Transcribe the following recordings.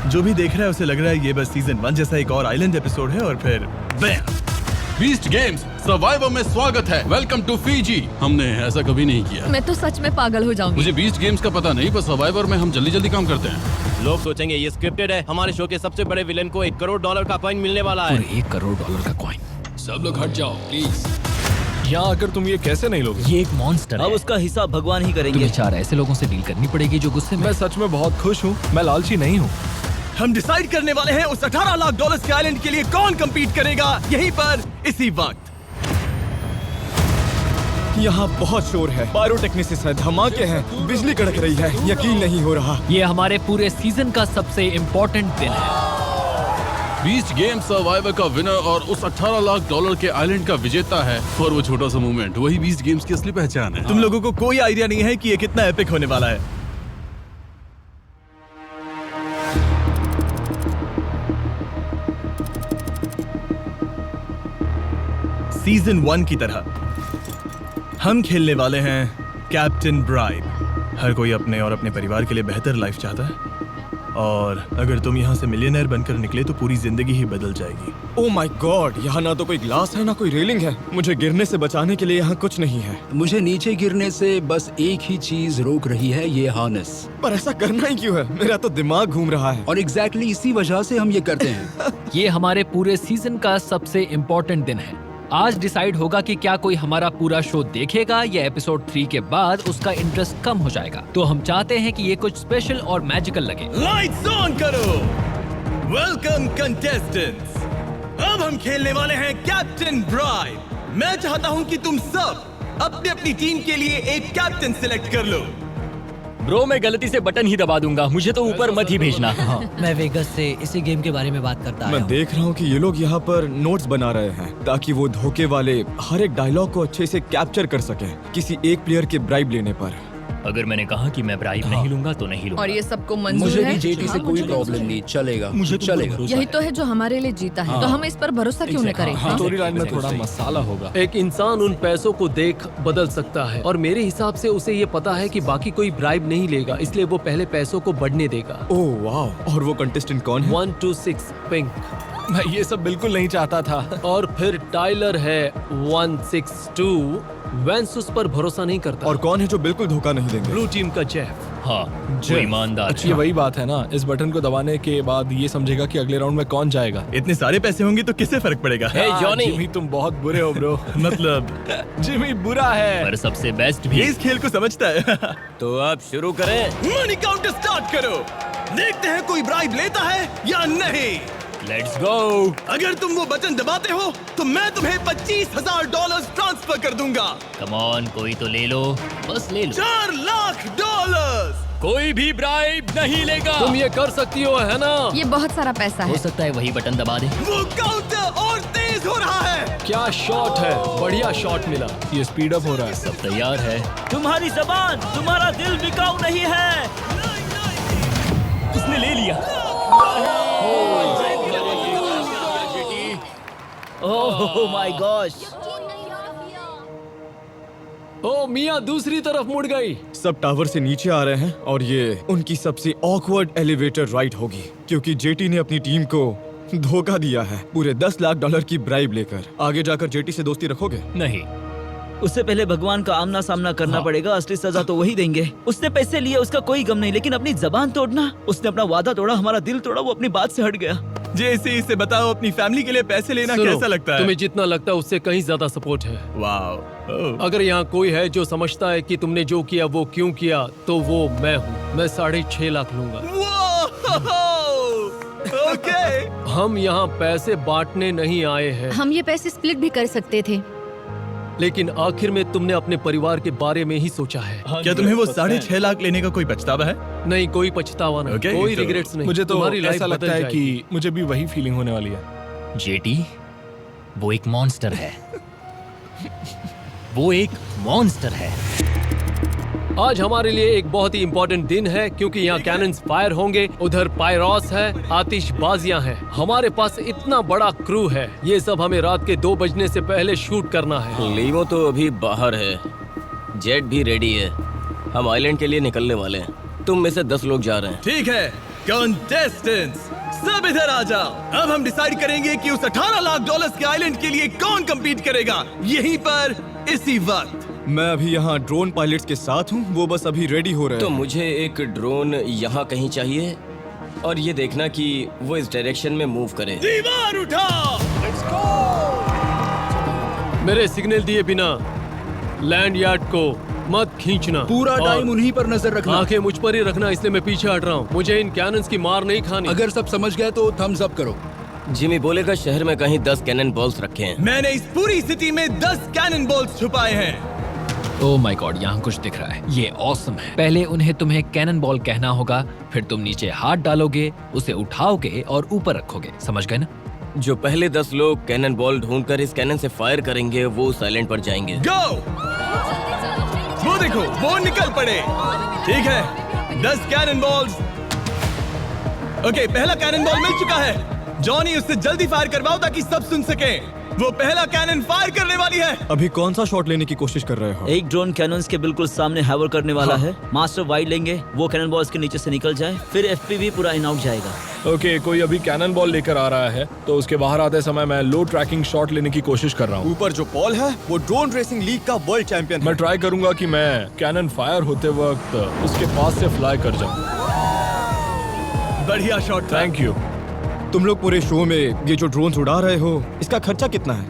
जो भी देख रहा है उसे लग रहा है ये बस सीजन 1 जैसा एक और आइलैंड एपिसोड है और फिर बैम। बीस्ट गेम्स सर्वाइवर में स्वागत है। Welcome to Fiji. हमने ऐसा कभी नहीं किया। मैं तो सच में पागल हो जाऊंगी। मुझे बीस्ट गेम्स का पता नहीं, पर सर्वाइवर में हम जल्दी जल्दी काम करते हैं। लोग सोचेंगे ये स्क्रिप्टेड है। हमारे शो के सबसे बड़े विलेन को $1 करोड़ का कॉइन मिलने वाला है। $1 करोड़ का कॉइन। सब लोग हट जाओ प्लीज। यहाँ आकर तुम ये कैसे नहीं लोगे? ये एक मॉन्स्टर है। अब उसका हिसाब भगवान ही करेंगे। तुम्हें 4 ऐसे लोगों से डील करनी पड़ेगी जो गुस्से में। मैं सच में बहुत खुश हूँ। मैं लालची नहीं हूँ। हम डिसाइड करने वाले हैं उस $18 लाख के आइलैंड के लिए कौन कम्पीट करेगा, यहीं पर इसी वक्त। यहाँ बहुत शोर है, पायरोटेक्निसिस है, धमाके हैं, बिजली कड़क रही है, यकीन नहीं हो रहा। ये हमारे पूरे सीजन का सबसे इम्पोर्टेंट दिन है। बीस्ट गेम सर्वाइवर का विनर और उस $18 लाख के आइलैंड का विजेता है। और वो छोटा सा मूवमेंट वही बीस्ट गेम्स की असली पहचान है। तुम लोगों को कोई आइडिया नहीं है कि ये कितना एपिक होने वाला है। सीजन 1 की तरह हम खेलने वाले हैं कैप्टन ब्राइब। हर कोई अपने और अपने परिवार के लिए बेहतर लाइफ चाहता है, और अगर तुम यहाँ से मिलियनेयर बनकर निकले तो पूरी जिंदगी ही बदल जाएगी। ओह माय गॉड, यहाँ ना तो कोई ग्लास है ना कोई रेलिंग है। मुझे गिरने से बचाने के लिए यहाँ कुछ नहीं है। मुझे नीचे गिरने से बस एक ही चीज रोक रही है, ये हार्नेस। पर ऐसा करना ही क्यों है? मेरा तो दिमाग घूम रहा है। और एग्जैक्टली इसी वजह से हम ये करते हैं। ये हमारे पूरे सीजन का सबसे इम्पोर्टेंट दिन है। आज डिसाइड होगा कि क्या कोई हमारा पूरा शो देखेगा या एपिसोड 3 के बाद उसका इंटरेस्ट कम हो जाएगा। तो हम चाहते हैं कि ये कुछ स्पेशल और मैजिकल लगे। लाइट्स ऑन करो। Welcome contestants. अब हम खेलने वाले हैं कैप्टन ब्राइब। मैं चाहता हूं कि तुम सब अपनी अपनी टीम के लिए एक कैप्टन सिलेक्ट कर लो। ब्रो, मैं गलती से बटन ही दबा दूंगा, मुझे तो ऊपर मत ही भेजना। मैं वेगस से इसी गेम के बारे में बात करता मैं देख रहा हूँ कि ये लोग यहाँ पर नोट्स बना रहे हैं ताकि वो धोखे वाले हर एक डायलॉग को अच्छे से कैप्चर कर सकें किसी एक प्लेयर के ब्राइब लेने पर। अगर मैंने कहा कि मैं ब्राइब नहीं लूंगा तो नहीं लूंगा। और ये सबको मंजूर मुझे है? भी जेटी से कोई प्रॉब्लम नहीं, चलेगा, मुझे चलेगा। यही तो है जो हमारे लिए जीता है, तो हम इस पर भरोसा क्यों न करें? स्टोरी लाइन में थोड़ा मसाला होगा। एक इंसान उन पैसों को देख बदल सकता है, और मेरे हिसाब से उसे ये पता है कि बाकी कोई ब्राइब नहीं लेगा, इसलिए वो पहले पैसों को बढ़ने देगा। ओह वाह, और वो कंटेस्टेंट कौन है? 126 पिंक। मैं ये सब बिल्कुल नहीं चाहता था। और फिर टाइलर है 162। वेंस उस पर भरोसा नहीं करता। और कौन है जो बिल्कुल धोखा नहीं देंगे? ब्लू टीम का जेफ। हाँ, जो ईमानदार अच्छी वही बात है ना, इस बटन को दबाने के बाद ये समझेगा कि अगले राउंड में कौन जाएगा। इतने सारे पैसे होंगे तो किससे फर्क पड़ेगा? जॉनी, जिमी तुम बहुत बुरे हो ब्रो। मतलब जिमी बुरा है पर सबसे बेस्ट भी। ये इस खेल को समझता है। तो अब शुरू करें। मनी काउंटर स्टार्ट करो। देखते हैं कोई ब्राइब लेता है या नहीं। Let's go. अगर तुम वो बटन दबाते हो तो मैं तुम्हें $25,000 ट्रांसफर कर दूंगा। कम ऑन, कोई तो ले लो, बस ले लो। $4 लाख। कोई भी ब्राइब नहीं लेगा। तुम ये कर सकती हो, है ना? ये बहुत सारा पैसा हो है। सकता है वही बटन दबा दे। वो काउंटर और तेज हो रहा है। क्या शॉट है, बढ़िया शॉट मिला। ये स्पीड अप हो रहा है। सब तैयार है। तुम्हारी जबान, तुम्हारा दिल बिकाऊ नहीं है। उसने ले लिया। Oh my gosh. ओ मिया दूसरी तरफ मुड़ गई। सब टावर से नीचे आ रहे हैं और ये उनकी सबसे ऑकवर्ड एलिवेटर राइड होगी, क्योंकि जेटी ने अपनी टीम को धोखा दिया है पूरे $10 लाख की ब्राइब लेकर। आगे जाकर जेटी से दोस्ती रखोगे? नहीं, उससे पहले भगवान का आमना सामना करना पड़ेगा। असली सजा तो वही देंगे। उसने पैसे लिए, उसका कोई गम नहीं, लेकिन अपनी जबान तोड़ना, उसने अपना वादा तोड़ा, हमारा दिल तोड़ा, वो अपनी बात से हट गया। जैसे इसे बताओ, अपनी फैमिली के लिए पैसे लेना सुनो, कैसा लगता है? तुम्हें जितना लगता है उससे कहीं ज्यादा सपोर्ट है। वाओ। अगर यहाँ कोई है जो समझता है कि तुमने जो किया वो क्यों किया, तो वो मैं हूँ। मैं 6.5 लाख लूंगा। ओके। हम यहाँ पैसे बांटने नहीं आए हैं, हम ये पैसे स्प्लिट भी कर सकते थे। लेकिन आखिर में तुमने अपने परिवार के बारे में ही सोचा है। क्या तुम्हें वो 6.5 लाख लेने का कोई पछतावा है? नहीं, कोई पछतावा नहीं, Okay, कोई तो रिग्रेट्स नहीं। मुझे तो तुम्हारी लाइफ ऐसा लगता बदल है जाएगी। कि मुझे भी वही फीलिंग होने वाली है। जेटी वो एक मॉन्स्टर है। वो एक मॉन्स्टर है। आज हमारे लिए एक बहुत ही इम्पोर्टेंट दिन है, क्योंकि यहाँ कैनन्स फायर होंगे, उधर पायरॉस है, आतिशबाजियां हैं। हमारे पास इतना बड़ा क्रू है, ये सब हमें रात के 2 बजने से पहले शूट करना है। लीवो तो अभी बाहर है, जेट भी रेडी है। हम आइलैंड के लिए निकलने वाले हैं। तुम में से 10 लोग जा रहे हैं। ठीक है, कॉन्टेस्टेंट्स सब इधर आ जाओ। अब हम डिसाइड करेंगे कि उस 18 लाख डॉलर्स के आइलैंड के लिए कौन कम्पीट करेगा, यहीं पर इसी वक्त। मैं अभी यहाँ ड्रोन पायलट्स के साथ हूँ, वो बस अभी रेडी हो रहे तो हैं। मुझे एक ड्रोन यहाँ कहीं चाहिए और ये देखना कि वो इस डायरेक्शन में मूव करे। दीवार उठाओ। मेरे सिग्नल दिए बिना लैंड यार्ड को मत खींचना। पूरा और टाइम उन्हीं पर नजर रखना। आंखें मुझ पर ही रखना, इसलिए मैं पीछे हट रहा हूँ। मुझे इन कैनन्स की मार नहीं खानी। अगर सब समझ गए तो थम्स अप करो। जिमी बोलेगा शहर में कहीं 10 कैनन बॉल्स रखे हैं। मैंने इस पूरी सिटी में 10 कैनन बॉल्स छुपाए हैं। ओह माय गॉड, यहाँ कुछ दिख रहा है। ये ऑसम है। पहले उन्हें तुम्हें कैनन बॉल कहना होगा, फिर तुम नीचे हाथ डालोगे, उसे उठाओगे और ऊपर रखोगे। समझ गए ना? जो पहले 10 लोग कैनन बॉल ढूंढकर इस कैनन से फायर करेंगे वो उस आइलैंड पर जाएंगे। गो! वो देखो, वो निकल पड़े। ठीक है, 10 कैनन बॉल्स। ओके, पहला कैनन बॉल मिल चुका है। जॉनी, उससे जल्दी फायर करवाओ ताकि सब सुन सके। वो पहला कैनन फायर करने वाली है। अभी कौन सा शॉट लेने की कोशिश कर रहे हो? एक ड्रोन कैनन्स के बिल्कुल सामने हैवर करने वाला है। मास्टर वाइड लेंगे, वो कैनन बॉल्स के नीचे से निकल जाए, फिर एफपीवी पूरा इन आउट जाएगा। ओके, कोई अभी कैनन बॉल लेकर आ रहा है, तो उसके बाहर आते समय मैं लो ट्रैकिंग शॉट लेने की कोशिश कर रहा हूँ। ऊपर जो पॉल है वो ड्रोन रेसिंग लीग का वर्ल्ड चैंपियन है। मैं ट्राई करूंगा कि मैं कैनन फायर होते वक्त उसके पास से फ्लाई कर जाऊं। बढ़िया शॉट था। Thank you. तुम लोग पूरे शो में ये जो ड्रोन उड़ा रहे हो, इसका खर्चा कितना है?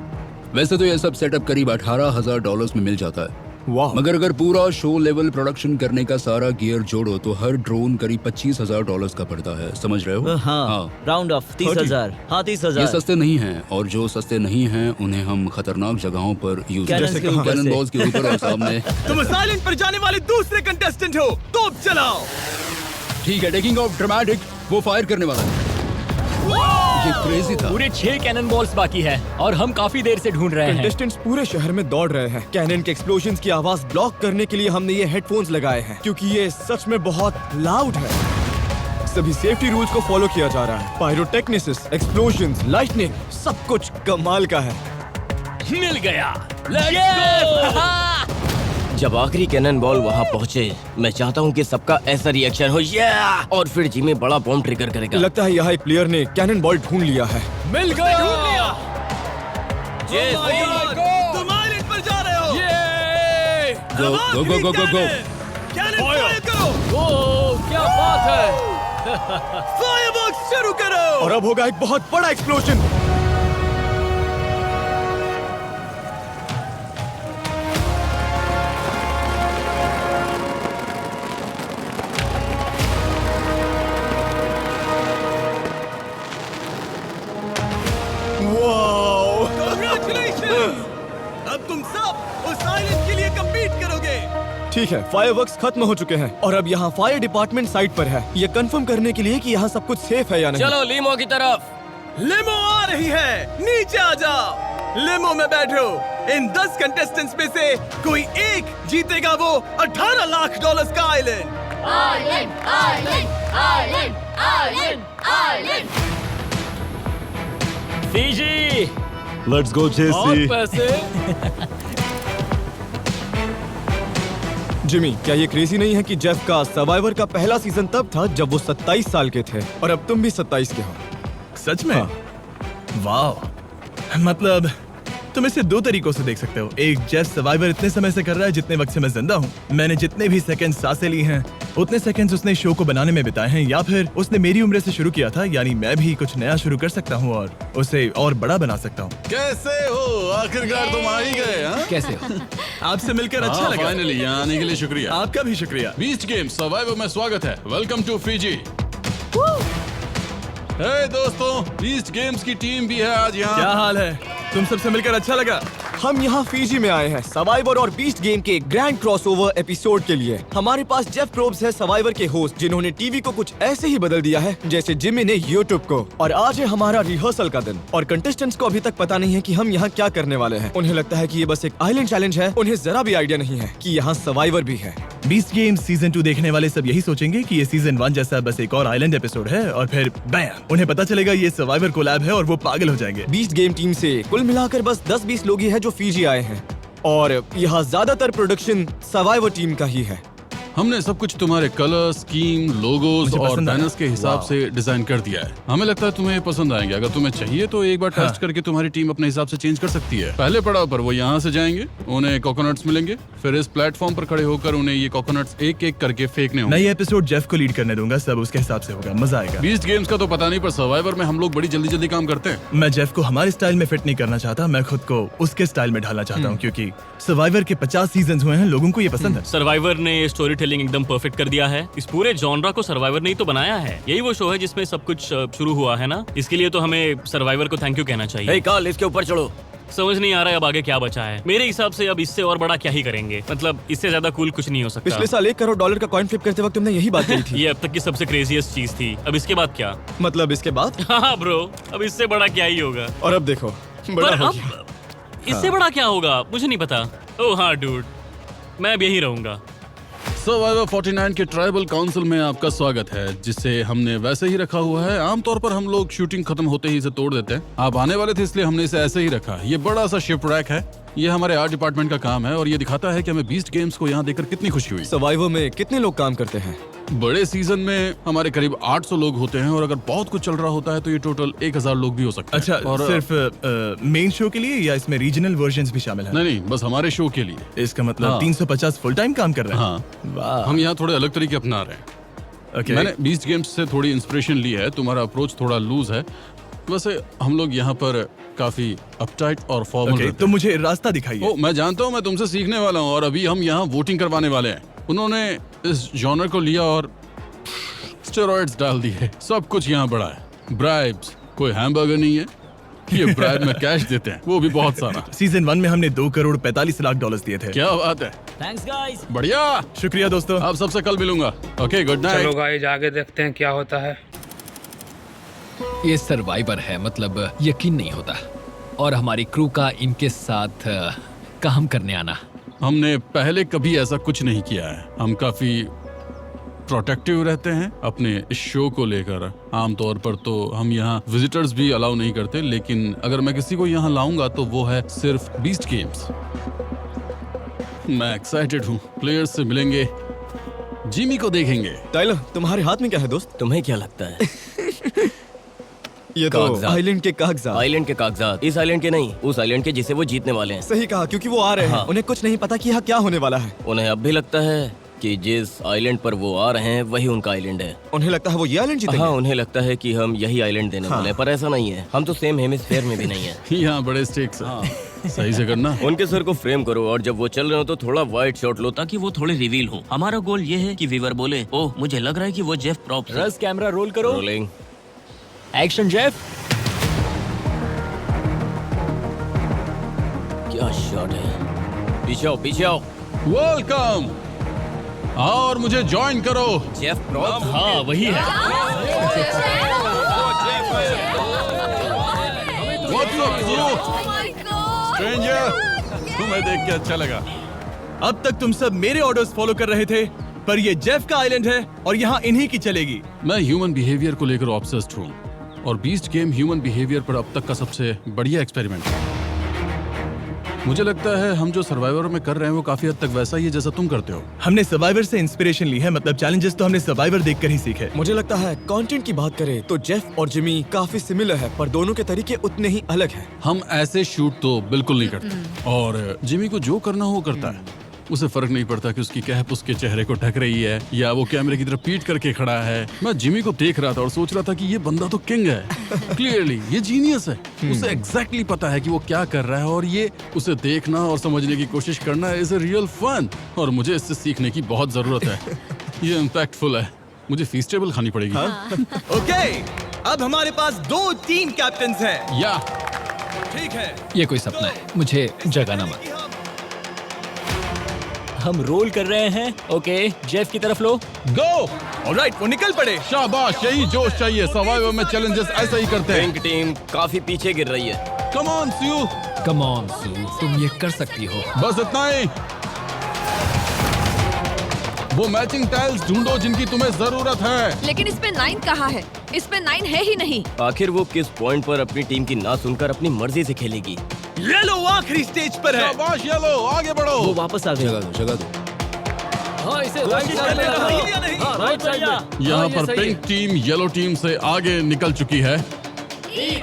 वैसे तो यह सब सेटअप करीब $18,000 में मिल जाता है। वाह। मगर अगर पूरा शो लेवल प्रोडक्शन करने का सारा गियर जोड़ो तो हर ड्रोन करीब $25,000 का पड़ता है। समझ रहे हो? हाँ, राउंड ऑफ 30,000। हाँ, ये 30,000। सस्ते नहीं हैं, और जो सस्ते नहीं हैं उन्हें हम खतरनाक जगहों पर यूज Cannons करते के हैं। ऊपर कैनन से। बॉल्स के ऊपर और सामने। तुम इस आइलैंड पर जाने वाले दूसरे कंटेस्टेंट हो, तोप चलाओ। ठीक है, टेकिंग ऑफ ड्रामेटिक। वो फायर करने वाला है। ये क्रेजी था। पूरे 6 कैनन बॉल्स बाकी है और हम काफी देर से ढूंढ रहे हैं। कंटेस्टेंट्स पूरे शहर में दौड़ रहे हैं। कैनन के एक्सप्लोजन्स की आवाज ब्लॉक करने के लिए हमने ये हेडफोन्स लगाए हैं, क्योंकि ये सच में बहुत लाउड है। सभी सेफ्टी रूल्स को फॉलो किया जा रहा है। पायरोटेक्निसिस, एक्सप्लोजन्स, लाइटनिंग, सब कुछ कमाल का है। मिल गया। Let's go! जब आखिरी कैनन बॉल वहाँ पहुँचे, मैं चाहता हूँ कि सबका ऐसा रिएक्शन हो, और फिर जिमी बड़ा बॉम्ब ट्रिगर करेगा। लगता है यहाँ एक प्लेयर ने कैनन बॉल ढूंढ लिया है। मिल गया। तुम आइलैंड पर जा रहे हो। गो गो गो गो गो गो। कैनन फायर करो। ओह, क्या बात है। फायरवर्क्स शुरू करो। और अब होगा एक बहुत बड़ा एक्सप्लोजन। अब तुम सब उस आइलैंड के लिए compete करोगे। ठीक है, फायरवर्क्स खत्म हो चुके हैं और अब यहाँ फायर डिपार्टमेंट साइट पर है, ये कंफर्म करने के लिए कि यहाँ सब कुछ सेफ है या नहीं। चलो लीमो की तरफ। लिमो आ रही है, नीचे आ जाओ। लिमो में बैठो। इन 10 कंटेस्टेंट्स में से कोई एक जीतेगा वो 18 लाख डॉलर्स का island. Island, island, island, island, island. Fiji. Let's go और पैसे। जिमी, क्या ये क्रेजी नहीं है कि जेफ का सर्वाइवर का पहला सीजन तब था जब वो 27 साल के थे और अब तुम भी 27 के हो? सच में? हाँ। वाह, मतलब तुम इसे 2 तरीकों से देख सकते हो। एक, जेफ सर्वाइवर इतने समय से कर रहा है जितने वक्त से मैं जिंदा हूँ। मैंने जितने भी सेकंड सांसें ली हैं उतने सेकंड्स उसने शो को बनाने में बिताए हैं, या फिर उसने मेरी उम्र से शुरू किया था, यानी मैं भी कुछ नया शुरू कर सकता हूँ और उसे और बड़ा बना सकता हूँ। कैसे हो? आखिरकार तुम आ ही गए। हाँ? कैसे हो? आपसे मिलकर अच्छा लगा। फाइनली यहाँ आने के लिए शुक्रिया। आपका भी शुक्रिया। बीस्ट गेम सर्वाइवर में स्वागत है। Welcome to Fiji. हे दोस्तों, बीस्ट गेम्स की टीम भी है आज यहाँ। क्या हाल है? तुम सबसे मिलकर अच्छा लगा। हम यहाँ फीजी में आए हैं सर्वाइवर और बीस्ट गेम के ग्रैंड क्रॉसओवर एपिसोड के लिए। हमारे पास जेफ प्रोब्स है, सर्वाइवर के होस्ट, जिन्होंने टीवी को कुछ ऐसे ही बदल दिया है जैसे जिमी ने यूट्यूब को। और आज है हमारा रिहर्सल का दिन और कंटेस्टेंट्स को अभी तक पता नहीं है कि हम यहाँ क्या करने वाले हैं। उन्हें लगता है कि ये बस एक आइलैंड चैलेंज है, उन्हें जरा भी आइडिया नहीं है कि यहाँ सर्वाइवर भी है। बीस्ट गेम्स सीजन 2 देखने वाले सब यही सोचेंगे कि ये सीजन 1 जैसा बस एक और आइलैंड एपिसोड है, और फिर बैम, उन्हें पता चलेगा ये सर्वाइवर कोलैब है और वो पागल हो जाएंगे। बीस्ट गेम टीम से कुल मिलाकर बस 10-20 लोग ही है जो फीजी आए हैं और यहाँ ज्यादातर प्रोडक्शन सर्वाइवर टीम का ही है। हमने सब कुछ तुम्हारे कलर, स्कीम, लोगोज मुझे और पसंद आया। बैनर्स के हिसाब से डिजाइन कर दिया है। हमें लगता है तुम्हें ये पसंद आएंगे। अगर तुम्हें चाहिए तो एक बार टेस्ट करके तुम्हारी टीम अपने हिसाब से चेंज कर सकती है। पहले पड़ाव पर वो यहाँ से जाएंगे, उन्हें कोकोनट्स मिलेंगे, फिर इस प्लेटफॉर्म पर खड़े होकर उन्हें ये कोकोनट्स एक एक करके फेंकने मैं होंगे। ये एपिसोड जेफ को लीड करने दूंगा, सब उसके हिसाब से होगा, मजा आएगा। बीस्ट गेम्स का तो पता नहीं, पर सर्वाइवर में हम लोग बड़ी जल्दी जल्दी काम करते हैं। मैं जेफ को हमारे स्टाइल में फिट नहीं करना चाहता, मैं खुद को उसके स्टाइल में ढालना चाहता हूँ, क्योंकि सर्वाइवर के 50 सीजन हुए हैं, लोगों को ये पसंद है। सर्वाइवर ने स्टोरी टेलिंग एकदम परफेक्ट कर दिया है। इस पूरे जॉनरा को सर्वाइवर ने ही तो बनाया है। यही वो शो है जिसमें सब कुछ शुरू हुआ है ना। इसके लिए तो हमें सर्वाइवर को थैंक यू कहना चाहिए। हे कार्ल, इसके ऊपर चढ़ो। समझ नहीं आ रहा है अब आगे क्या बचा है। मेरे हिसाब से अब इससे और बड़ा क्या ही करेंगे, मतलब इससे ज्यादा कूल कुछ नहीं हो सकता। पिछले साल $1 करोड़ का कॉइन फ्लिप करते वक्त तुमने यही बात कही थी। ये अब तक की सबसे क्रेजीएस्ट चीज थी। अब इसके बाद क्या? मतलब इसके बाद? हाँ ब्रो, अब इससे बड़ा क्या ही होगा। और अब देखो, बड़ा पर हो अब गया। इससे बड़ा क्या होगा मुझे नहीं पता। ओह हाँ डूड, मैं अब यही रहूंगा। सर्वाइवर 49 के ट्राइबल काउंसिल में आपका स्वागत है, जिसे हमने वैसे ही रखा हुआ है। आमतौर पर हम लोग शूटिंग खत्म होते ही इसे तोड़ देते हैं। आप आने वाले थे इसलिए हमने इसे ऐसे ही रखा। ये बड़ा सा शिप रैक है, ये हमारे आर्ट डिपार्टमेंट का काम है और ये दिखाता है कि हमें बीस्ट गेम्स को यहाँ देखकर कितनी खुशी हुई। सर्वाइवर में कितने लोग काम करते हैं? बड़े सीजन में हमारे करीब 800 लोग होते हैं और अगर बहुत कुछ चल रहा होता है तो ये टोटल 1000 लोग भी हो सकते हैं। अच्छा, और सिर्फ मेन शो के लिए या इसमें रीजनल वर्जन्स भी शामिल हैं? नहीं, बस हमारे शो के लिए। इसका मतलब हाँ। 350 फुल टाइम काम कर रहे हैं। हाँ, वाह। हम यहाँ थोड़े अलग तरीके अपना रहे हैं। Okay. मैंने बीस्ट गेम्स से थोड़ी इंस्पिरेशन ली है। तुम्हारा अप्रोच थोड़ा लूज है। वैसे हम लोग यहाँ पर काफी अपटाइट और फॉर्मल Okay, तो मुझे रास्ता दिखाइए। ओ, मैं जानता हूँ, मैं तुमसे सीखने वाला हूँ और अभी हम यहाँ वोटिंग करवाने वाले हैं। उन्होंने इस जॉनर को लिया और स्टेरॉइड्स डाल दिए। सब कुछ यहाँ बड़ा है। ब्राइब्स, कोई हैमबर्गर नहीं है। ये ब्राइब में कैश देते हैं, वो भी बहुत सारा। सीजन 1 में हमने $2 करोड़ 45 लाख दिए थे। क्या बात है, थैंक्स गाइस। बढ़िया। शुक्रिया दोस्तों। आप सबसे कल मिलूंगा। Okay, good night. चलो गाइस, आगे देखते हैं क्या होता है। ये सर्वाइवर है, मतलब यकीन नहीं होता। और हमारी क्रू का इनके साथ काम करने आना। हमने पहले कभी ऐसा कुछ नहीं किया है। हम काफी प्रोटेक्टिव रहते हैं अपने इस शो को लेकर। आमतौर पर तो हम यहाँ विजिटर्स भी अलाउ नहीं करते, लेकिन अगर मैं किसी को यहाँ लाऊंगा तो वो है सिर्फ बीस्ट गेम्स। मैं एक्साइटेड हूँ। प्लेयर्स से मिलेंगे, जिमी को देखेंगे। टाइलर, तुम्हारे हाथ में क्या है दोस्त? तुम्हें क्या लगता है? ये तो कागजात। आइलैंड के कागजात। आइलैंड के कागजात। इस आइलैंड के नहीं, उस आइलैंड के जिसे वो जीतने वाले हैं। सही कहा, क्योंकि वो आ रहे हैं। हाँ। उन्हें कुछ नहीं पता कि यहाँ क्या होने वाला है। उन्हें अब भी लगता है कि जिस आइलैंड पर वो आ रहे हैं वही उनका आइलैंड है। उन्हें लगता है वो ये आइलैंड जीतेंगे। हाँ, उन्हें लगता है कि हम यही आइलैंड देने वाले हैं, पर ऐसा नहीं है। हम तो सेम हेमिस्फीयर में भी नहीं है। यहाँ बड़े स्टेक्स हैं। सही से करना। उनके सर को फ्रेम करो और जब वो चल रहे हो तो थोड़ा वाइड शॉट लो ताकि वो थोड़े रिवील हो। हमारा गोल ये है कि व्यूअर बोले, ओह मुझे लग रहा है कि वो जेफ प्रॉप है। रस कैमरा रोल करो। रोलिंग। Action Jeff. क्या शॉट है। पीछे आओ, पीछे आओ। वेलकम। और मुझे ज्वाइन करो। Jeff prop. हाँ वही है। What's up, Zulu? Stranger? तुम्हें देख के अच्छा लगा। अब तक तुम सब मेरे ऑर्डर्स फॉलो कर रहे थे, पर ये जेफ का आइलैंड है और यहाँ इन्हीं की चलेगी। मैं ह्यूमन बिहेवियर को लेकर ऑब्सेस्ड हूँ और बीस्ट गेम ह्यूमन बिहेवियर पर अब तक का सबसे बढ़िया एक्सपेरिमेंट है। मुझे लगता है हम जो सर्वाइवर में कर रहे हैं वो काफी हद तक वैसा ही है जैसा तुम करते हो। हमने सर्वाइवर से इंस्पिरेशन ली है, मतलब चैलेंजेस तो हमने सर्वाइवर देखकर ही सीखे। मुझे लगता है कंटेंट की बात करें तो जेफ और जिमी काफी सिमिलर है, पर दोनों के तरीके उतने ही अलग हैं। हम ऐसे शूट तो बिल्कुल नहीं करते और जिमी को जो करना हो वो करता है। उसे फर्क नहीं पड़ता कि उसकी कैप उसके चेहरे को ढक रही है या वो कैमरे की तरफ पीट करके खड़ा है। मैं जिमी को देख रहा था और सोच रहा था कि ये बंदा तो किंग है। क्लियरली ये जीनियस है। उसे एग्जैक्टली पता है कि वो क्या कर रहा है और ये उसे देखना और समझने की कोशिश करना इज अ रियल फन और मुझे इससे सीखने की बहुत जरूरत है। ये इम्पैक्टफुल है। मुझे फीस्टेबल खानी पड़ेगी। ओके, अब हमारे पास 2 टीम कैप्टन्स हैं। या ठीक है, ये कोई सपना है, मुझे जगाना मत। हम रोल कर रहे हैं। ओके, जेफ की तरफ लो। गो। ऑलराइट, वो निकल पड़े। शाबाश, यही जोश चाहिए। सर्वाइवर में चैलेंजेस ऐसा ही करते हैं। पिंक टीम काफी पीछे गिर रही है। Come on sue. Come on सू, तुम ये कर सकती हो। बस इतना ही। वो मैचिंग टाइल्स ढूंढो जिनकी तुम्हें जरूरत है। लेकिन इसमें 9 कहाँ है? इसमें 9 है ही नहीं। आखिर वो किस पॉइंट पर अपनी टीम की ना सुनकर अपनी मर्जी से खेलेगी? येलो आखिरी स्टेज पर है। शाबाश येलो, आगे बढ़ो। वो वापस आ गया। जगह दो। हाँ इसे राइट साइड में लगाओ। हाँ राइट साइड में। यहाँ हाँ, ये पर सही है। पिंक टीम येलो टीम से आगे निकल चुकी है,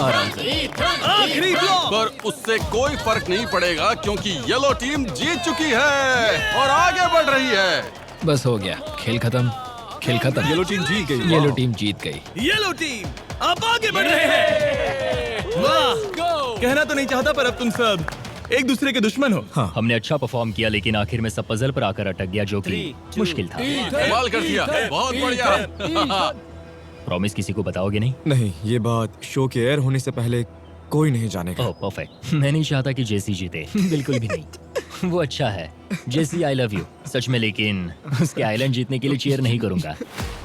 आखिरी ब्लॉक। पर उससे कोई फर्क नहीं पड़ेगा क्योंकि येलो टीम जीत चुकी है और आगे बढ़ रही है। बस हो गया, खेल खत्म, खेल खत्म। येलो टीम जीत गई। येलो टीम जीत गई। येलो टीम आप आगे बढ़ रहे हैं। वाह, कहना तो नहीं चाहता पर अब तुम सब एक दूसरे के दुश्मन हो। हमने अच्छा परफॉर्म किया लेकिन आखिर में सब पजल पर आकर अटक गया जो कि मुश्किल था। कमाल कर दिया, बहुत बढ़िया। प्रॉमिस किसी को बताओगे नहीं? नहीं, ये बात शो के एयर होने से पहले कोई नहीं जानेगा। ओह परफेक्ट। मैं नहीं चाहता कि जेसी जीते, बिल्कुल भी नहीं। वो अच्छा है जेसी, आई लव यू सच में, लेकिन उसके आइलैंड जीतने के लिए चीयर नहीं करूंगा।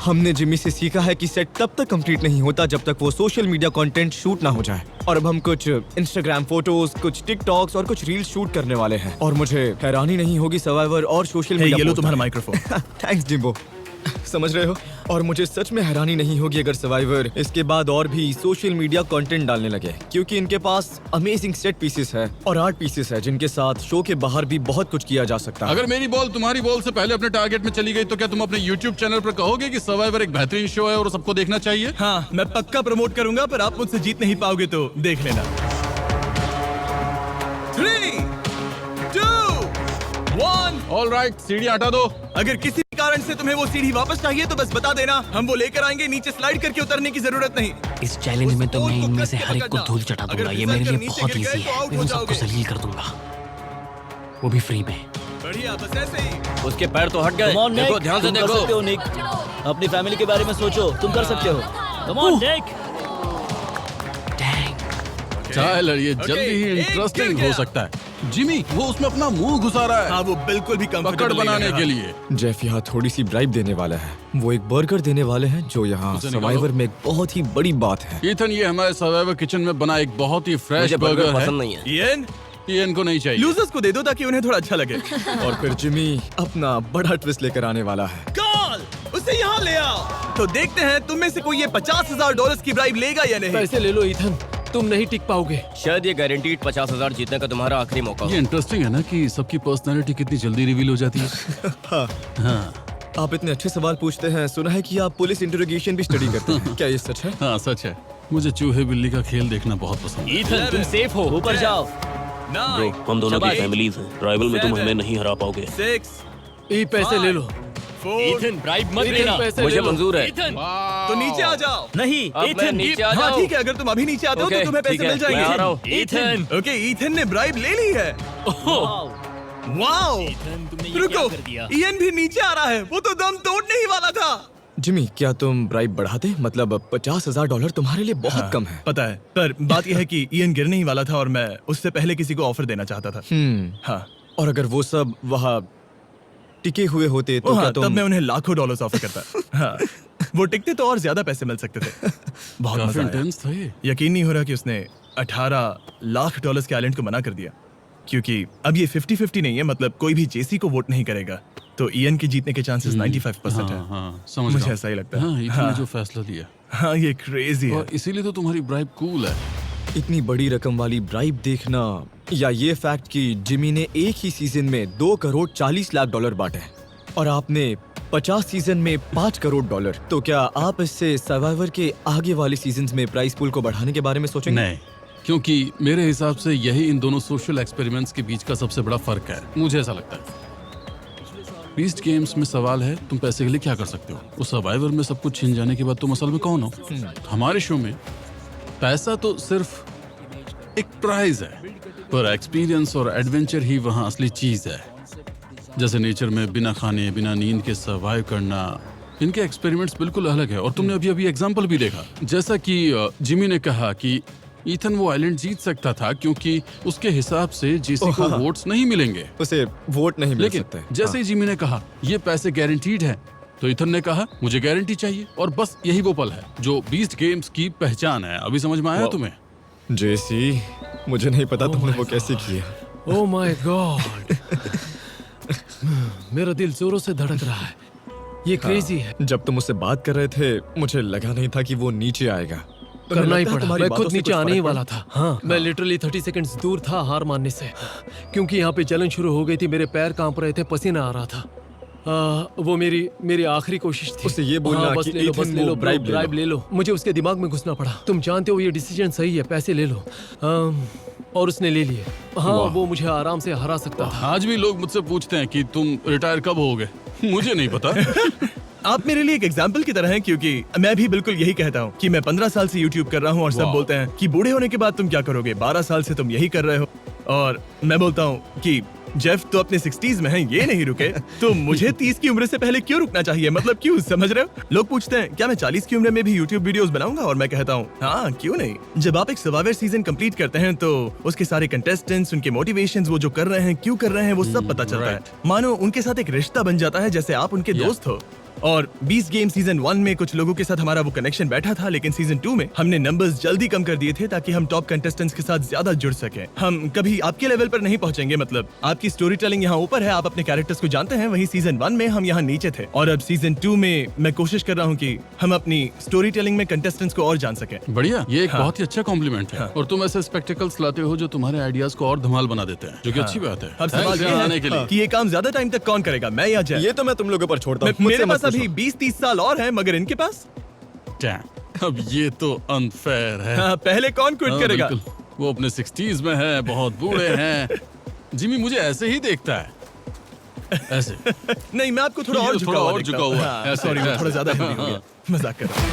हमने जिमी से सीखा है कि सेट तब तक कंप्लीट नहीं होता जब तक वो सोशल मीडिया कंटेंट शूट ना हो जाए। और अब हम कुछ इंस्टाग्राम फोटोज, कुछ टिकटॉक्स और कुछ रील्स शूट करने वाले हैं। और मुझे हैरानी नहीं होगी सर्वाइवर और सोशल मीडिया। ये लो तुम्हारा माइक्रोफोन। थैंक्स जिम्बो। समझ रहे हो? और मुझे सच में हैरानी नहीं होगी अगर सर्वाइवर इसके बाद और भी सोशल मीडिया कंटेंट डालने लगे, क्योंकि इनके पास अमेजिंग सेट पीसेस है और आर्ट पीसेस है जिनके साथ शो के बाहर भी बहुत कुछ किया जा सकता है। अगर मेरी बॉल तुम्हारी बॉल से पहले अपने टारगेट में चली गई तो क्या तुम अपने YouTube चैनल पर कहोगे कि सर्वाइवर एक बेहतरीन शो है और सबको देखना चाहिए? हाँ, मैं पक्का प्रमोट करूंगा, पर आप मुझसे जीत नहीं पाओगे तो देख लेना। 3, 2, 1। ऑलराइट, सीढ़ी हटा दो। अगर किसी कारण से तुम्हें वो सीढ़ी वापस चाहिए तो बस बता देना, हम वो लेकर आएंगे। नीचे स्लाइड करके उतरने की जरूरत नहीं। इस चैलेंज में तो मैं इनमें से हर एक को धूल चटा दूंगा। ये मेरे लिए बहुत इजी है, मैं उन सबको जलील कर दूंगा, वो भी फ्री में। बढ़िया, बस ऐसे ही। उसके पैर तो हट गए। Come on, Nick, देखो, ध्यान से तुम कर सकते हो, देखो। निक। अपनी फैमिली के बारे में सोचो, तुम कर सकते हो। Come on, Nick। टाइलर, ये जल्दी ही एक गिर इंटरेस्टिंग गया। हो सकता है। जिमी, वो उसमें अपना मुंह घुसा रहा है। हाँ, वो बिल्कुल भी पकड़ कंफर्टेबल बनाने के लिए। जेफ यहाँ थोड़ी सी ब्राइब देने वाला है। वो एक बर्गर देने वाले हैं जो यहाँ उसे निकालो। सर्वाइवर में एक बहुत ही बड़ी बात है। ईथन, ये हमारे सर्वाइवर किचन में बना एक बहुत ही फ्रेश मुझे बर्गर है। पसंद नहीं है। इयन, ये इनको नहीं चाहिए। लूजर्स को दे दो ताकि उन्हें थोड़ा अच्छा लगे। और फिर जिमी अपना बड़ा ट्विस्ट लेकर आने वाला है। कॉल, उसे यहाँ ले आओ। तो देखते हैं तुम में से कोई ये $50,000 की ब्राइब लेगा या नहीं। पैसे ले लो ईथन, तुम नहीं टिक पाओगे। शायद ये गारंटीड 50,000 जीतने का तुम्हारा आखिरी मौका हो। ये इंटरेस्टिंग है ना कि सबकी पर्सनालिटी कितनी जल्दी रिवील हो जाती है। हाँ, आप इतने अच्छे सवाल पूछते हैं। सुना है कि आप पुलिस इंटरोगेशन भी स्टडी करते हैं, क्या ये सच है? हाँ सच है। मुझे चूहे बिल्ली का खेल देखना बहुत पसंद है। ईथन तुम सेफ हो, ऊपर जाओ। Nine, हम दोनों की फैमिलीज हैं। ट्राइबल में तुम हमें नहीं हरा पाओगे। 6, ई पैसे ले लो। 4। ईथन ब्राइब मत ईथन, लेना। पैसे मुझे ले लो। मंजूर है। ईथन तो नीचे आ जाओ। नहीं, अब मैं एथन। नीचे आ हाँ जाओ। ठीक है, अगर तुम अभी नीचे आते हो तो ओके, तुम्हें पैसे ठीक है, मिल जाएंगे। मैं आ रहा हूँ। ईथन ओके, ईथन ने ब्राइब ले ली है। वाओ, ईथन तुमने ये क्या रुको, कर दिया? इयन भी नीचे आ रहा है। वो तो दम तोड़ने ही वाला था। जिमी, क्या तुम ब्राइब बढ़ाते? मतलब $50,000 तुम्हारे लिए बहुत कम है। पता है, पर बात यह है कि इयन गिरने ही वाला था और मैं उससे पहले किसी को ऑफर देना चाहता था। हाँ, और अगर वो सब वहाँ टिके हुए होते तो हाँ, क्या तब तुम? मैं उन्हें लाखों डॉलर्स ऑफर करता। हाँ, वो टिकते तो और ज्यादा पैसे मिल सकते थे। बहुत काफी मजा आया। इंटेंस था ये। यकीन नहीं हो रहा कि उसने $18 लाख के आइलैंड को मना कर दिया, क्योंकि अब ये 50-50 नहीं है। मतलब कोई भी जेसी को वोट नहीं करेगा, तो इयन के जीतने के चांसेस 95% है। हाँ, समझ मुझे रहा हूँ। ऐसा ही लगता है। हाँ, ईथन ने जो फैसला लिया। हाँ, ये क्रेजी है। और इसीलिए तो तुम्हारी ब्राइब कूल है। इतनी बड़ी रकम वाली ब्राइब देखना, या ये फैक्ट कि जिमी ने एक ही सीजन में $2,40,00,000 बांटे और आपने 50 सीजन में $5 करोड़। तो क्या आप इससे सर्वाइवर के आगे वाले सीजन्स में प्राइस पूल को बढ़ाने के बारे में सोचेंगे? नहीं, क्योंकि मेरे हिसाब से यही इन दोनों सोशल एक्सपेरिमेंट्स के बीच का सबसे बड़ा फर्क है। मुझे ऐसा लगता है। बीस्ट गेम्स में सवाल है तुम पैसे के लिए क्या कर सकते हो। उस सर्वाइवर में सब कुछ छिन जाने के बाद तुम असल में कौन हो। हमारे शो में पैसा तो सिर्फ एक प्राइज है, पर एक्सपीरियंस और एडवेंचर ही वहाँ असली चीज है। जैसे नेचर में बिना खाने बिना नींद के सर्वाइव करना, इनके एक्सपेरिमेंट्स बिल्कुल अलग है। और तुमने अभी अभी एग्जांपल भी देखा, जैसा कि जिमी ने कहा कि ईथन वो आइलैंड जीत सकता था क्योंकि उसके हिसाब से जेसी को वोट्स नहीं मिलेंगे, उसे वोट नहीं मिल लेकिन सकते। जैसे ही जिमी ने कहा ये पैसे गारंटीड है, तो ईथन ने कहा मुझे गारंटी चाहिए। और बस यही वो पल है जो बीस्ट गेम्स की पहचान है। अभी समझ में आया तुम्हें? जेसी, मुझे नहीं पता तुमने वो कैसे किया। ओह माय गॉड, मेरा दिल जोरों से धड़क रहा है। ये क्रेजी है। जब तुम उससे बात कर रहे थे मुझे लगा नहीं था कि वो नीचे आएगा। करना ही पड़ा। मैं खुद नीचे आने ही वाला था। हाँ, मैं लिटरली 30 सेकंड्स दूर था हार मानने से, क्योंकि यहाँ पे जलन शुरू हो गई थी। मेरे पैर कांप रहे थे, पसीना आ रहा था। वो मेरी आखिरी कोशिश थी। उससे ये बोलना बस कि ले लो, बस Ethan ले लो, वो ब्राइब ले लो। मुझे उसके दिमाग में घुसना पड़ा। तुम जानते हो ये डिसीजन सही है, पैसे ले लो। और उसने ले लिए। हाँ, वो मुझे आराम से हरा सकता था। आज भी लोग मुझसे पूछते हैं कि तुम रिटायर कब होगे। मुझे नहीं पता। आप मेरे लिए एक एग्जाम्पल की तरह हैं, क्योंकि मैं भी बिल्कुल यही कहता हूँ कि मैं 15 साल से YouTube कर रहा हूँ और सब बोलते हैं कि बूढ़े होने के बाद तुम क्या करोगे। 12 साल से तुम यही कर रहे हो और मैं बोलता हूँ कि जेफ तो अपने 60s में हैं, ये नहीं रुके तो मुझे 30 की उम्र से पहले क्यों रुकना चाहिए? मतलब क्यों, समझ रहे हो? लोग पूछते हैं क्या मैं 40 की उम्र में भी YouTube वीडियोस बनाऊंगा, और मैं कहता हूँ हाँ क्यों नहीं। जब आप एक सर्वाइवर सीजन कंप्लीट करते हैं तो उसके सारे कंटेस्टेंट्स, उनके मोटिवेशंस, वो जो कर रहे हैं, क्यों कर रहे हैं, वो सब पता चलता है। मानो उनके साथ एक रिश्ता बन जाता है, जैसे आप उनके दोस्त हो। और 20 गेम सीजन 1 में कुछ लोगों के साथ हमारा वो कनेक्शन बैठा था, लेकिन सीजन 2 में हमने नंबर्स जल्दी कम कर दिए थे ताकि हम टॉप कंटेस्टेंट्स के साथ ज्यादा जुड़ सके। हम कभी आपके लेवल पर नहीं पहुंचेंगे, मतलब आपकी स्टोरी टेलिंग यहाँ ऊपर है, आप अपने कैरेक्टर्स को जानते हैं, वहीं सीजन 1 में हम यहाँ नीचे थे। और अब सीजन 2 में मैं कोशिश कर रहा हूँ कि हम अपनी स्टोरी टेलिंग में कंटेस्टेंट्स को और जान सके। बढ़िया, ये एक बहुत ही अच्छा कॉम्प्लीमेंट है। और तुम ऐसे स्पेक्टिकल्स लाते हो जो तुम्हारे आइडियाज को और धमाल बना देते हैं, जो कि अच्छी बात है। अब सवाल ये आने के है लिए कि ये काम ज्यादा टाइम तक कौन करेगा, मैं या जय? ये तो मैं तुम लोगों पर छोड़ता हूँ। मेरे पास अभी 20-30 साल और है, मगर इनके पास अब ये तो अनफेयर है। हाँ, पहले कौन क्विट करेगा? बिल्कुल। वो अपने 60s में है, बहुत बूढ़े हैं। जिमी मुझे ऐसे ही देखता है, ऐसे। नहीं, मैं आपको थोड़ा और झुका हुआ है। सॉरी, थोड़ा ज्यादा हेल्दी हो गया। मजाक कर रहा हूँ।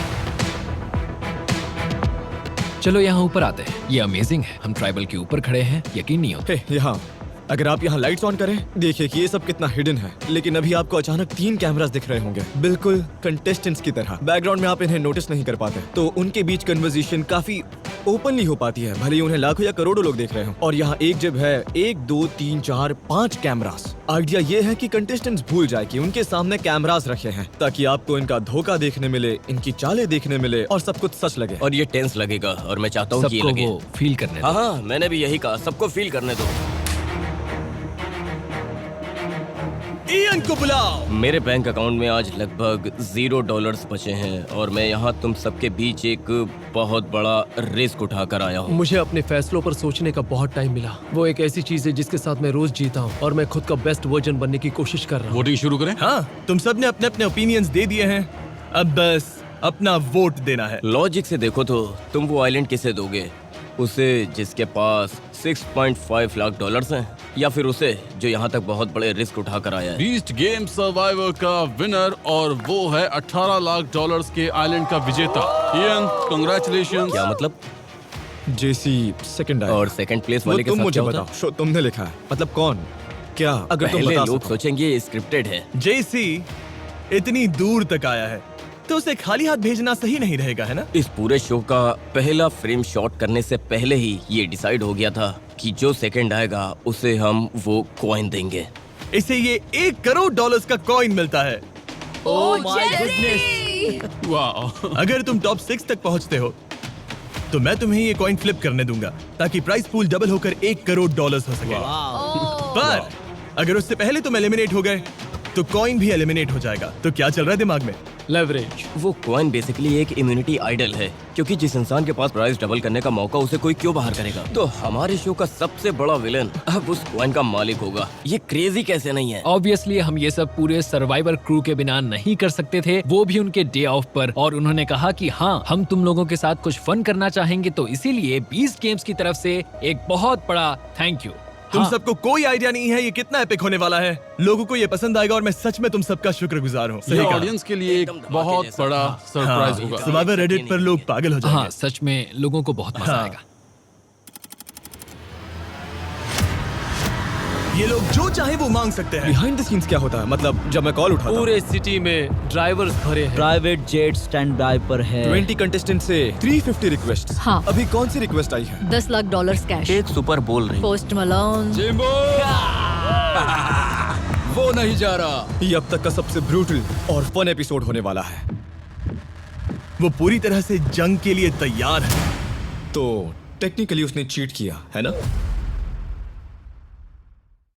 चलो यहाँ ऊपर आते हैं। ये अमेजिंग है, हम ट्राइबल के ऊपर खड़े हैं, यकीन नहीं होता। यहाँ अगर आप यहाँ लाइट्स ऑन करें, देखिए कि ये सब कितना हिडन है। लेकिन अभी आपको अचानक 3 कैमरास दिख रहे होंगे, बिल्कुल कंटेस्टेंट्स की तरह। बैकग्राउंड में आप इन्हें नोटिस नहीं कर पाते, तो उनके बीच कन्वर्सेशन काफी ओपनली हो पाती है, भले ही उन्हें लाखों या करोड़ों लोग देख रहे हो। और यहाँ एक जब है 1, 2, 3, 4, 5 कैमरास। आइडिया ये है कि कंटेस्टेंट्स भूल जाए कि उनके सामने कैमरास रखे हैं, ताकि आपको इनका धोखा देखने मिले, इनकी चालें देखने मिले और सब कुछ सच लगे। और ये टेंस लगेगा, और मैं चाहता हूँ कि ये सबको लगे। वो फील करने दो। हाँ, मैंने भी यही कहा, सबको फील करने दो। इयन को बुलाओ। मेरे बैंक अकाउंट में आज लगभग $0 बचे हैं, और मैं यहाँ तुम सबके बीच एक बहुत बड़ा रिस्क उठाकर आया हूँ। मुझे अपने फैसलों पर सोचने का बहुत टाइम मिला। वो एक ऐसी चीज है जिसके साथ मैं रोज जीता हूँ, और मैं खुद का बेस्ट वर्जन बनने की कोशिश कर रहा हूँ। वोटिंग शुरू करें? हाँ, तुम सब ने अपने अपने ओपिनियंस दे दिए हैं, अब बस अपना वोट देना है। लॉजिक से देखो तो तुम वो आइलैंड किसे दोगे? उसे जिसके पास $6.5 लाख हैं, या फिर उसे जो यहाँ तक बहुत बड़े रिस्क उठाकर आया है? बीस्ट गेम सर्वाइवर का विनर, और वो है $18 लाख के आइलैंड का विजेता। Ian, congratulations. क्या मतलब? जेसी सेकंड आया। और सेकंड प्लेस वाले के तुम साथ मुझे क्या होता? बताओ, शो तुमने लिखा है, मतलब कौन, क्या? अगर तुम पहले बता लोग सको। सोचेंगे ये स्क्रिप्टेड है। जेसी इतनी दूर तक आया है तो उसे खाली हाथ भेजना सही नहीं रहेगा, है ना? इस पूरे शो का पहला फ्रेम शॉट करने से पहले ही ये डिसाइड हो गया था कि जो सेकंड आएगा उसे हम वो कॉइन देंगे। इसे ये $1 करोड़ का कॉइन मिलता है। Oh my goodness. वाह। अगर तुम टॉप 6 तक पहुंचते हो तो मैं तुम्हें ये कॉइन फ्लिप करने दूंगा, ताकि प्राइस पूल डबल होकर $1 करोड़ हो सके। पर अगर उससे पहले तुम एलिमिनेट हो गए तो कॉइन भी एलिमिनेट हो जाएगा। तो क्या चल रहा है दिमाग में? लेवरेज। वो कॉइन बेसिकली एक इम्यूनिटी आइडल है, क्योंकि जिस इंसान के पास प्राइस डबल करने का मौका, उसे कोई क्यों बाहर करेगा? तो हमारे शो का सबसे बड़ा विलन अब उस कॉइन का मालिक होगा। ये क्रेजी कैसे नहीं है? ऑब्वियसली हम ये सब पूरे सर्वाइवर क्रू के बिना नहीं कर सकते थे, वो भी उनके डे ऑफ पर। और उन्होंने कहा कि हाँ, हम तुम लोगों के साथ कुछ फन करना चाहेंगे, तो इसीलिए बीस्ट गेम्स की तरफ से एक बहुत बड़ा थैंक यू। तुम सबको कोई आइडिया नहीं है ये कितना एपिक होने वाला है। लोगों को ये पसंद आएगा, और मैं सच में तुम सबका शुक्रगुजार हूँ। ये ऑडियंस के लिए एक बहुत बड़ा सरप्राइज होगा। सर्वाइवर रेडिट पर लोग पागल हो जाएंगे। हाँ, सच में लोगों को बहुत मजा आएगा। ये लोग जो चाहे वो मांग सकते हैं। बिहाइंड द सीन्स क्या होता है? मतलब जब मैं कॉल उठाता पूरे सिटी में ड्राइवर्स भरे हैं। प्राइवेट जेट स्टैंड बाय पर है। 20 कंटेस्टेंट से 350 रिक्वेस्ट। हाँ। अभी कौन सी रिक्वेस्ट आई है? $10 लाख कैश। एक सुपर बोल रही। Post Malone. वो नहीं जा रहा। ये अब तक का सबसे ब्रूटल और फन एपिसोड होने वाला है। वो पूरी तरह से जंग के लिए तैयार है। तो टेक्निकली उसने चीट किया है ना?